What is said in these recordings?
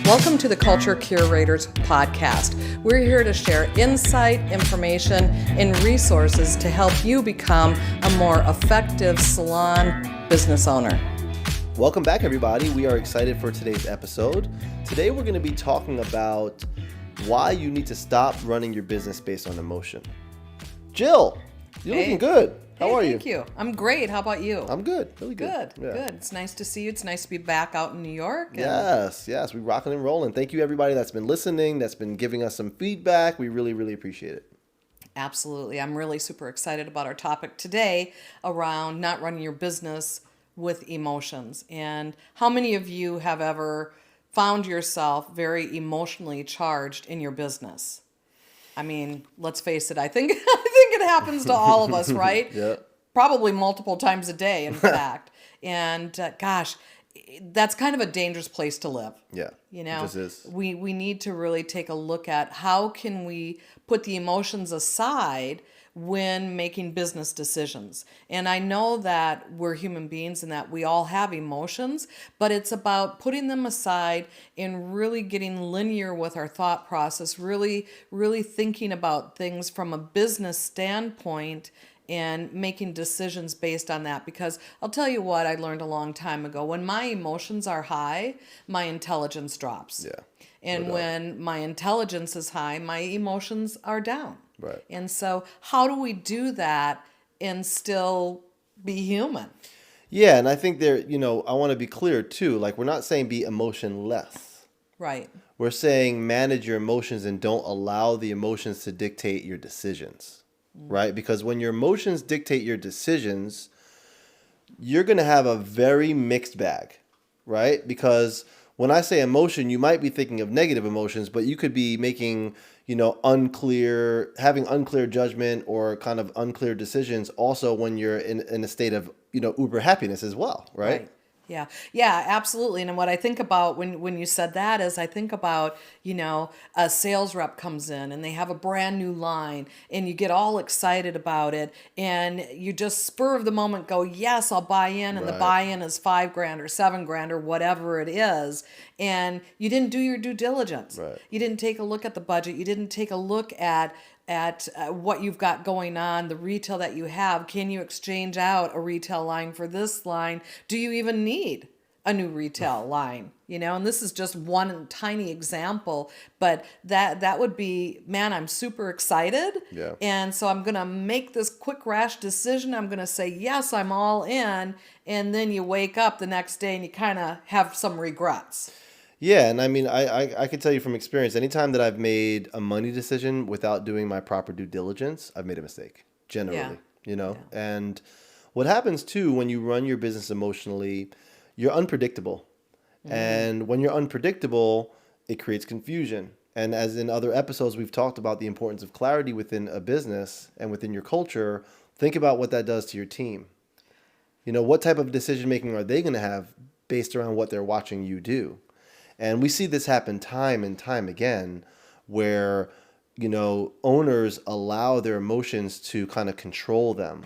Welcome to the Culture Curators podcast. We're here to share insight, information, and resources to help you become a more effective salon business owner. Welcome back, everybody. We are excited for today's episode. Today, we're going to be talking about why you need to stop running your business based on emotion. Jill, you're looking good. How are you? Thank you. I'm great. How about you? I'm good. Really good. Good. It's nice to see you. It's nice to be back out in New York. Yes. We're rocking and rolling. Thank you, everybody that's been listening, that's been giving us some feedback. We really, really appreciate it. Absolutely. I'm really super excited about our topic today around not running your business with emotions. And how many of you have ever found yourself very emotionally charged in your business? I mean, let's face it, I think it happens to all of us, right? Yeah. Probably multiple times a day, in fact. And gosh, that's kind of a dangerous place to live. Yeah. You know, this is. We need to really take a look at how can we put the emotions aside when making business decisions. And I know that we're human beings and that we all have emotions, but it's about putting them aside and really getting linear with our thought process, really thinking about things from a business standpoint and making decisions based on that. Because I'll tell you what I learned a long time ago. When my emotions are high, my intelligence drops. Yeah. And when my intelligence is high, my emotions are down. Right. And so how do we do that and still be human? Yeah, and I think I want to be clear too. Like, we're not saying be emotionless. Right. We're saying manage your emotions and don't allow the emotions to dictate your decisions. Right? Because when your emotions dictate your decisions, you're going to have a very mixed bag, right? Because when I say emotion, you might be thinking of negative emotions, but you could be making, having unclear judgment or kind of unclear decisions also when you're in a state of, uber happiness as well, right? Yeah, absolutely. And what I think about when you said that is I think about, a sales rep comes in and they have a brand new line and you get all excited about it and you just spur of the moment go, yes, I'll buy in. And the buy-in is $5,000 or $7,000 or whatever it is. And you didn't do your due diligence. Right. You didn't take a look at the budget. You didn't take a look at what you've got going on, the retail that you have. Can you exchange out a retail line for this line? Do you even need a new retail line? And this is just one tiny example, but that would be, man, I'm super excited. Yeah. And so I'm going to make this quick, rash decision. I'm going to say, yes, I'm all in. And then you wake up the next day and you kind of have some regrets. Yeah, and I mean, I can tell you from experience, anytime that I've made a money decision without doing my proper due diligence, I've made a mistake, generally, Yeah. And what happens too when you run your business emotionally, you're unpredictable. And when you're unpredictable, it creates confusion. And as in other episodes, we've talked about the importance of clarity within a business and within your culture. Think about what that does to your team. What type of decision making are they going to have based around what they're watching you do? And we see this happen time and time again where, owners allow their emotions to kind of control them.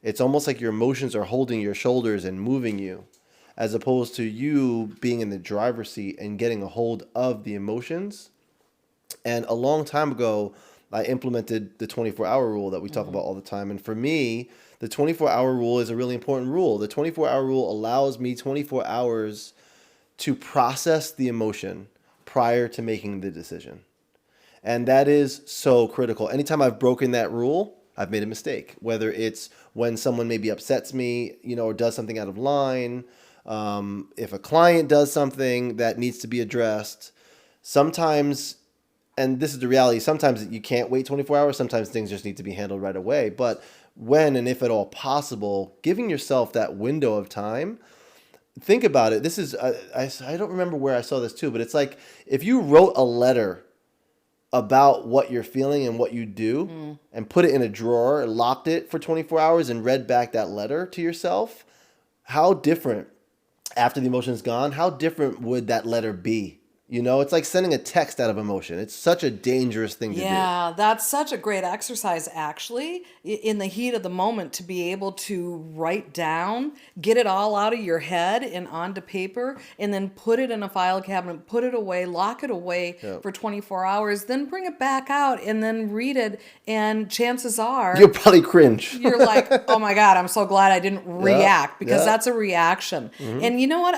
It's almost like your emotions are holding your shoulders and moving you, as opposed to you being in the driver's seat and getting a hold of the emotions. And a long time ago, I implemented the 24-hour rule that we talk about all the time. And for me, the 24-hour rule is a really important rule. The 24-hour rule allows me 24 hours to process the emotion prior to making the decision. And that is so critical. Anytime I've broken that rule, I've made a mistake. Whether it's when someone maybe upsets me, or does something out of line, if a client does something that needs to be addressed, sometimes, and this is the reality, sometimes you can't wait 24 hours, sometimes things just need to be handled right away. But when and if at all possible, giving yourself that window of time. Think about it. This is, I don't remember where I saw this too, but it's like if you wrote a letter about what you're feeling and what you do and put it in a drawer and locked it for 24 hours and read back that letter to yourself, how different after the emotion's gone, how different would that letter be You know, it's like sending a text out of emotion. It's such a dangerous thing to do. Yeah, that's such a great exercise, actually, in the heat of the moment to be able to write down, get it all out of your head and onto paper, and then put it in a file cabinet, put it away, lock it away Yeah. for 24 hours, then bring it back out and then read it. And chances are You'll probably cringe. you're like, oh my God, I'm so glad I didn't Yeah, react, because yeah. that's a reaction. And you know what?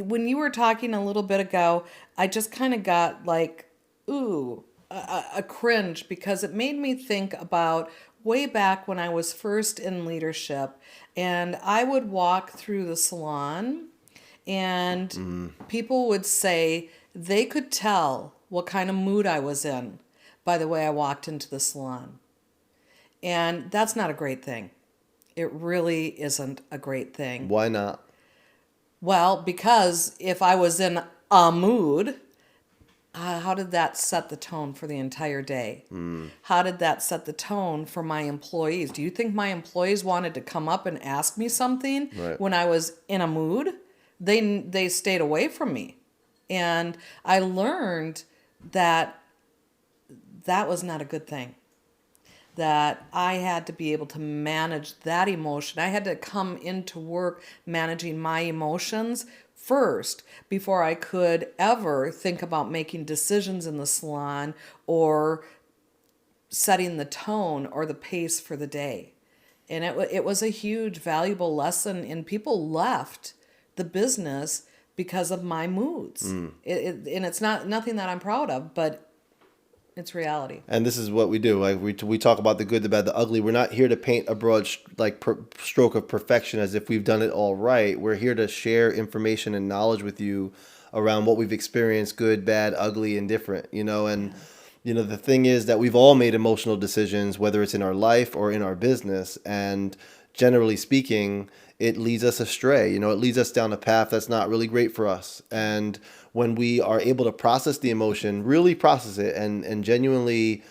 When you were talking a little bit ago, I just kind of got like, ooh, a cringe, because it made me think about way back when I was first in leadership, and I would walk through the salon, and people would say they could tell what kind of mood I was in by the way I walked into the salon. And that's not a great thing. It really isn't a great thing. Why not? Well, because if I was in a mood, how did that set the tone for the entire day? How did that set the tone for my employees? Do you think my employees wanted to come up and ask me something Right. when I was in a mood? They stayed away from me. And I learned that that was not a good thing. That I had to be able to manage that emotion. I had to come into work managing my emotions first before I could ever think about making decisions in the salon or setting the tone or the pace for the day. And it was a huge, valuable lesson, and people left the business because of my moods. And it's not nothing that I'm proud of, but it's reality. And this is what we do. Like we talk about the good, the bad, the ugly. We're not here to paint a broad stroke of perfection as if we've done it all right. We're here to share information and knowledge with you around what we've experienced, good, bad, ugly, and different. You know, and you know the thing is that we've all made emotional decisions, whether it's in our life or in our business, and generally speaking, it leads us astray. You know, it leads us down a path that's not really great for us. And when we are able to process the emotion, really process it, and genuinely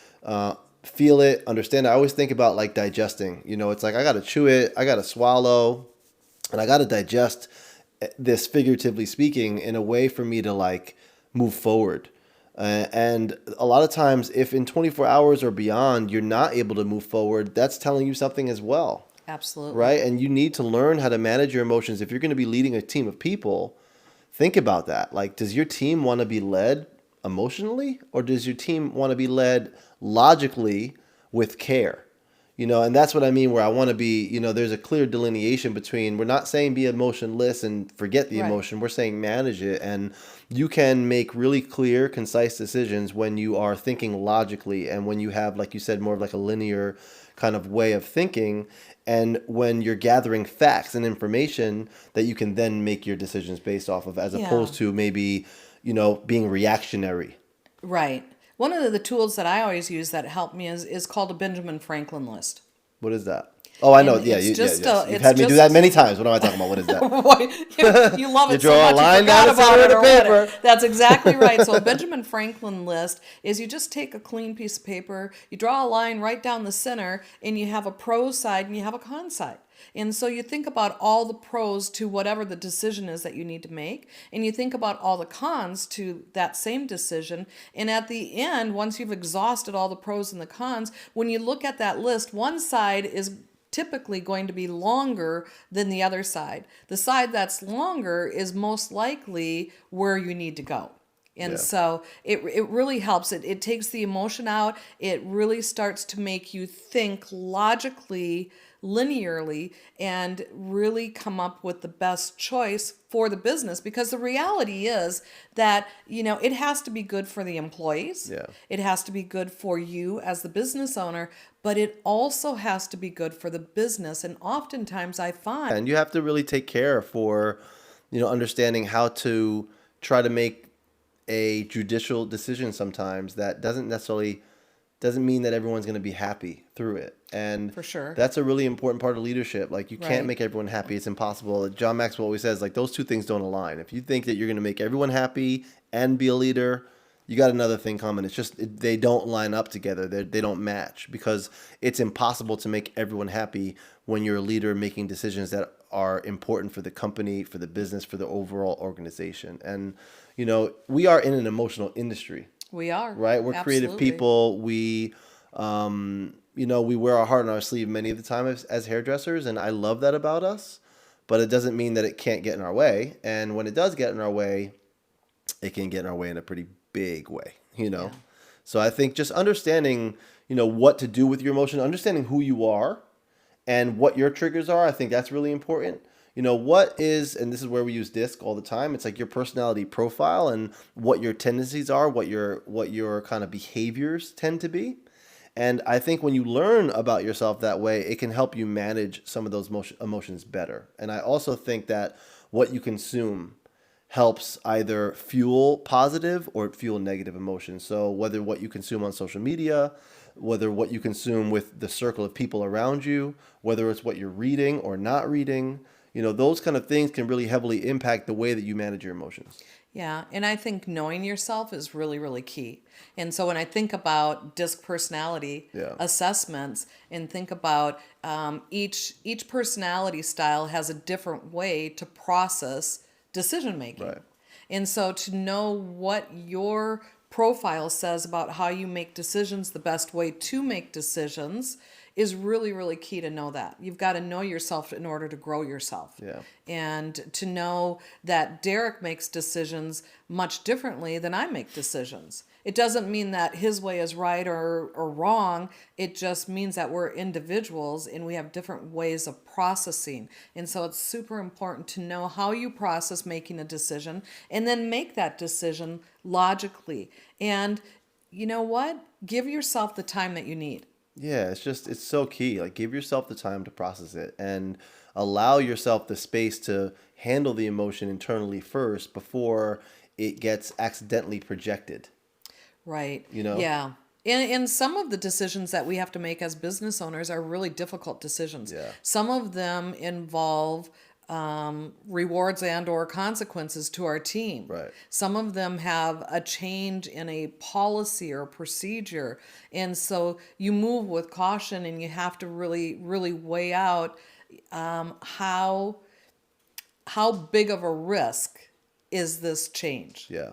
feel it, understand it. I always think about like digesting. You know, it's like I got to chew it, I got to swallow, and I got to digest this, figuratively speaking, in a way for me to like move forward. And a lot of times, if in 24 hours or beyond, you're not able to move forward, that's telling you something as well. Absolutely. Right? And you need to learn how to manage your emotions. If you're going to be leading a team of people, think about that. Like, does your team want to be led emotionally, or does your team want to be led logically with care? You know, and that's what I mean where I want to be, you know, there's a clear delineation between, we're not saying be emotionless and forget the Right. emotion. We're saying manage it. And you can make really clear, concise decisions when you are thinking logically and when you have, like you said, more of like a linear kind of way of thinking. And when you're gathering facts and information that you can then make your decisions based off of, as Yeah. opposed to maybe, you know, being reactionary. Right. One of the tools that I always use that helped me is called a Benjamin Franklin list. What is that? Oh, I know. And Yeah, it's you, just yeah, yes. a- You've it's had me do just- that many times. What am I talking about? What is that? You love You it so draw a much line you down forgot the about center it of or the what. paper. That's exactly right. So a Benjamin Franklin list is you just take a clean piece of paper, you draw a line right down the center, and you have a pros side and you have a con side. And so you think about all the pros to whatever the decision is that you need to make, and you think about all the cons to that same decision. And at the end, once you've exhausted all the pros and the cons, when you look at that list, one side is typically going to be longer than the other side. The side that's longer is most likely where you need to go. And Yeah. so it really helps. It takes the emotion out. It really starts to make you think logically, linearly, and really come up with the best choice for the business. Because the reality is that, you know, it has to be good for the employees. Yeah. It has to be good for you as the business owner, but it also has to be good for the business. And oftentimes I find, And you have to really take care for, you know, understanding how to try to make a judicial decision sometimes that doesn't mean that everyone's going to be happy through it. And For sure. that's a really important part of leadership. Like, you Right. can't make everyone happy. It's impossible. John Maxwell always says, like, those two things don't align. If you think that you're going to make everyone happy and be a leader, you got another thing coming. It's just they don't line up together. They don't match, because it's impossible to make everyone happy when you're a leader making decisions that are important for the company, for the business, for the overall organization. And, we are in an emotional industry, We are. right? We're creative Absolutely. people. We wear our heart on our sleeve many of the time as hairdressers, and I love that about us. But it doesn't mean that it can't get in our way. And when it does get in our way, it can get in our way in a pretty big way. Yeah. So I think just understanding, what to do with your emotion, understanding who you are and what your triggers are, I think that's really important. What is, and this is where we use DISC all the time. It's like your personality profile and what your tendencies are, what your kind of behaviors tend to be. And I think when you learn about yourself that way, it can help you manage some of those emotions better. And I also think that what you consume helps either fuel positive or fuel negative emotions. So whether what you consume on social media, whether what you consume with the circle of people around you, whether it's what you're reading or not reading, those kind of things can really heavily impact the way that you manage your emotions. Yeah, and I think knowing yourself is really, really key. And so when I think about DISC personality Yeah. assessments and think about each personality style has a different way to process decision making. Right. And so to know what your profile says about how you make decisions, the best way to make decisions is really, really key to know that. You've got to know yourself in order to grow yourself. Yeah. And to know that Derek makes decisions much differently than I make decisions. It doesn't mean that his way is right or wrong. It just means that we're individuals and we have different ways of processing. And so it's super important to know how you process making a decision and then make that decision logically. And you know what? Give yourself the time that you need. Yeah, it's so key. Like, give yourself the time to process it and allow yourself the space to handle the emotion internally first before it gets accidentally projected. Right. You know? Yeah. And some of the decisions that we have to make as business owners are really difficult decisions. Yeah. Some of them involve rewards and or consequences to our team. Right. Some of them have a change in a policy or procedure. And so you move with caution and you have to really, really weigh out how big of a risk is this change. Yeah.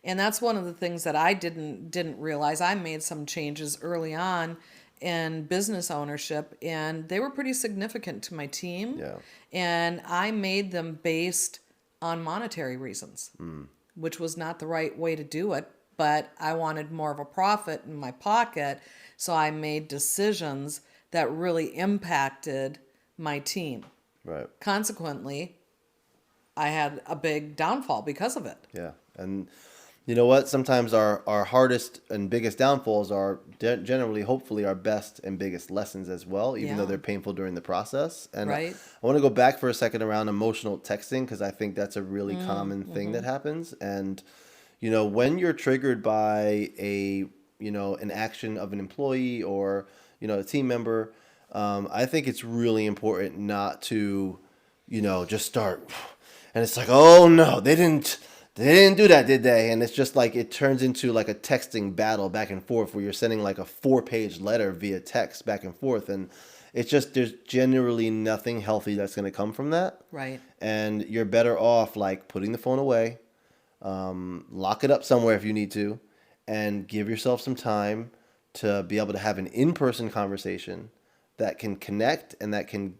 And that's one of the things that I didn't realize. I made some changes early on in business ownership, and they were pretty significant to my team. Yeah. And I made them based on monetary reasons, which was not the right way to do it. But I wanted more of a profit in my pocket, so I made decisions that really impacted my team. Right. Consequently, I had a big downfall because of it. Yeah. And you know what? Sometimes our hardest and biggest downfalls are generally, hopefully, our best and biggest lessons as well, even though Yeah. they're painful during the process. And Right. I want to go back for a second around emotional texting because I think that's a really common thing that happens. And, when you're triggered by an action of an employee or, a team member, I think it's really important not to, just start. And it's like, oh no, they didn't do that, did they? And it's just like it turns into like a texting battle back and forth where you're sending like a 4-page letter via text back and forth. And it's just, there's generally nothing healthy that's going to come from that. Right. And you're better off like putting the phone away, lock it up somewhere if you need to, and give yourself some time to be able to have an in-person conversation that can connect and that can,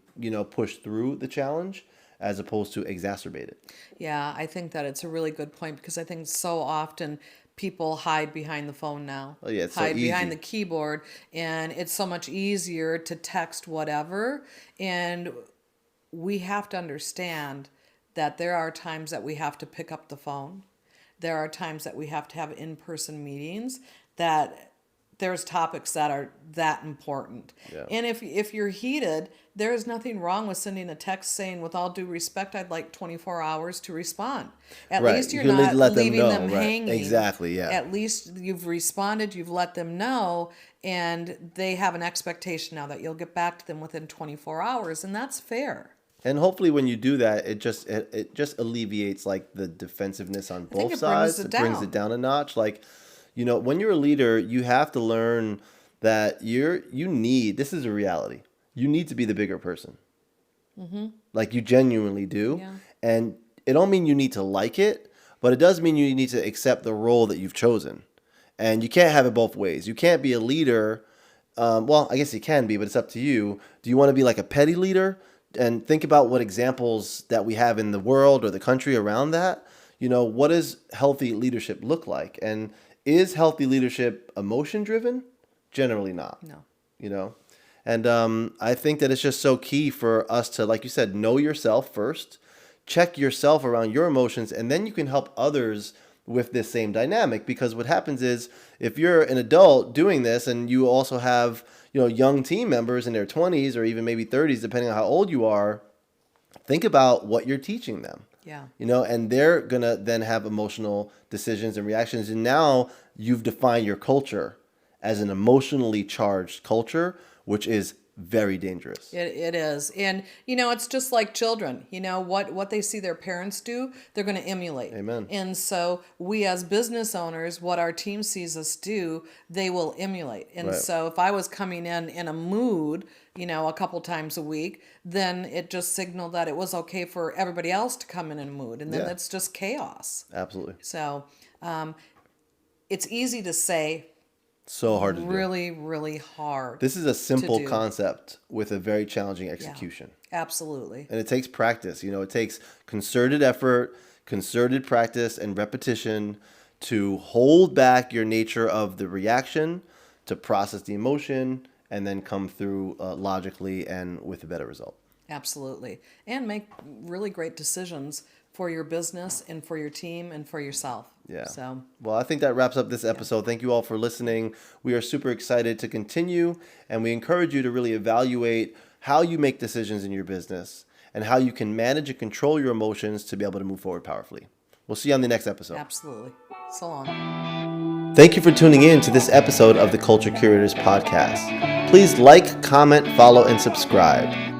push through the challenge as opposed to exacerbate it. Yeah, I think that it's a really good point because I think so often people hide behind the phone now. Oh yeah, it's so hide behind the easy. keyboard, and it's so much easier to text whatever. And we have to understand that there are times that we have to pick up the phone. There are times that we have to have in-person meetings, that there's topics that are that important. Yeah. And if you're heated, there is nothing wrong with sending a text saying, with all due respect, I'd like 24 hours to respond. At Right. least You you're can not let them leaving know, them right. hanging. Exactly, yeah. At least you've responded, you've let them know, and they have an expectation now that you'll get back to them within 24 hours, and that's fair. And hopefully when you do that, it just alleviates like the defensive on think both it brings sides. it It brings it down. down a notch. Like, when you're a leader, you have to learn that this is a reality. You need to be the bigger person, Like you genuinely do. Yeah. And it don't mean you need to like it, but it does mean you need to accept the role that you've chosen. And you can't have it both ways. You can't be a leader. Well, I guess you can be, but it's up to you. Do you want to be like a petty leader? And think about what examples that we have in the world or the country around that. What does healthy leadership look like? And is healthy leadership emotion driven? Generally not. No. And I think that it's just so key for us to, like you said, know yourself first, check yourself around your emotions, and then you can help others with this same dynamic. Because what happens is if you're an adult doing this and you also have, young team members in their 20s or even maybe 30s, depending on how old you are, think about what you're teaching them. Yeah. And they're going to then have emotional decisions and reactions. And now you've defined your culture as an emotionally charged culture, which is very dangerous. It is. And, it's just like children. What they see their parents do, they're going to emulate. Amen. And so we as business owners, what our team sees us do, they will emulate. And Right. so if I was coming in a mood, a couple times a week, then it just signaled that it was okay for everybody else to come in a mood. And then Yeah. that's just chaos. Absolutely. So it's easy to say, So hard to do. really, really hard. This is a simple do. concept with a very challenging execution. Absolutely. And it takes practice. It takes concerted effort, concerted practice, and repetition to hold back your nature of the reaction, to process the emotion, and then come through logically and with a better result. Absolutely. And make really great decisions for your business and for your team and for yourself. Yeah. So, Well, I think that wraps up this episode. Thank you all for listening. We are super excited to continue, and we encourage you to really evaluate how you make decisions in your business and how you can manage and control your emotions to be able to move forward powerfully. We'll see you on the next episode. absolutely. So long. Thank you for tuning in to this episode of the Culture Curators podcast. Please like, comment, follow, and subscribe.